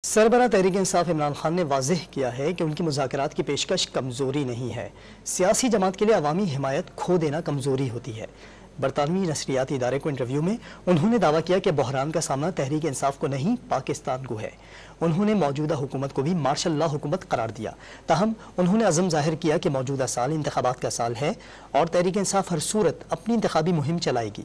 سربراہ تحریک انصاف عمران خان نے واضح کیا ہے کہ ان کی مذاکرات کی پیشکش کمزوری نہیں ہے۔ سیاسی جماعت کے لیے عوامی حمایت کھو دینا کمزوری ہوتی ہے۔ برطانوی نشریاتی ادارے کو انٹرویو میں انہوں نے دعویٰ کیا کہ بحران کا سامنا تحریک انصاف کو نہیں پاکستان کو ہے۔ انہوں نے موجودہ حکومت کو بھی مارشل لا حکومت قرار دیا، تاہم انہوں نے عزم ظاہر کیا کہ موجودہ سال انتخابات کا سال ہے اور تحریک انصاف ہر صورت اپنی انتخابی مہم چلائے گی۔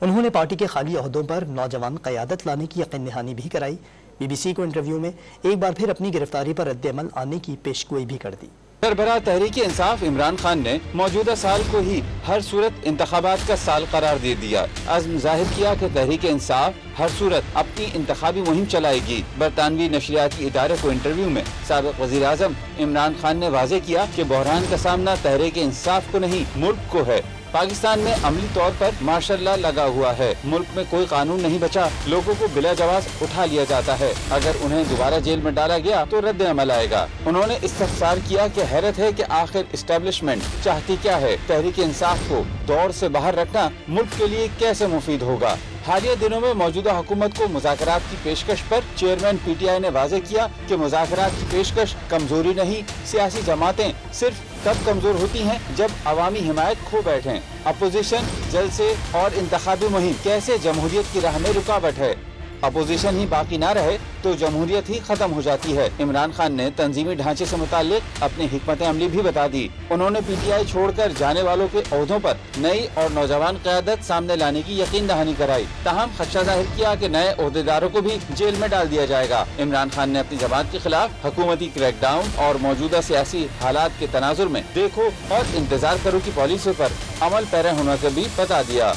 انہوں نے پارٹی کے خالی عہدوں پر نوجوان قیادت لانے کی یقین دہانی بھی کرائی۔ بی بی سی کو انٹرویو میں ایک بار پھر اپنی گرفتاری پر رد عمل آنے کی پیشگوئی بھی کر دی۔ سربراہ تحریک انصاف عمران خان نے موجودہ سال کو ہی ہر صورت انتخابات کا سال قرار دے دیا۔ عزم ظاہر کیا کہ تحریک انصاف ہر صورت اپنی انتخابی مہم چلائے گی۔ برطانوی نشریاتی ادارے کو انٹرویو میں سابق وزیر اعظم عمران خان نے واضح کیا کہ بحران کا سامنا تحریک انصاف کو نہیں ملک کو ہے۔ پاکستان میں عملی طور پر مارشل لا لگا ہوا ہے۔ ملک میں کوئی قانون نہیں بچا، لوگوں کو بلا جواز اٹھا لیا جاتا ہے۔ اگر انہیں دوبارہ جیل میں ڈالا گیا تو رد عمل آئے گا۔ انہوں نے استفسار کیا کہ حیرت ہے کہ آخر اسٹیبلشمنٹ چاہتی کیا ہے۔ تحریک انصاف کو دور سے باہر رکھنا ملک کے لیے کیسے مفید ہوگا؟ حالیہ دنوں میں موجودہ حکومت کو مذاکرات کی پیشکش پر چیئرمین پی ٹی آئی نے واضح کیا کہ مذاکرات کی پیشکش کمزوری نہیں، سیاسی جماعتیں صرف تب کمزور ہوتی ہیں جب عوامی حمایت کھو بیٹھیں۔ اپوزیشن، جلسے اور انتخابی مہم کیسے جمہوریت کی راہ میں رکاوٹ ہے؟ اپوزیشن ہی باقی نہ رہے تو جمہوریت ہی ختم ہو جاتی ہے۔ عمران خان نے تنظیمی ڈھانچے سے متعلق اپنی حکمت عملی بھی بتا دی۔ انہوں نے پی ٹی آئی چھوڑ کر جانے والوں کے عہدوں پر نئی اور نوجوان قیادت سامنے لانے کی یقین دہانی کرائی، تاہم خدشہ ظاہر کیا کہ نئے عہدیداروں کو بھی جیل میں ڈال دیا جائے گا۔ عمران خان نے اپنی جماعت کے خلاف حکومتی کریک ڈاؤن اور موجودہ سیاسی حالات کے تناظر میں دیکھو اور انتظار کرو کی پالیسی پر عمل پیرا ہونے کا بھی بتا دیا۔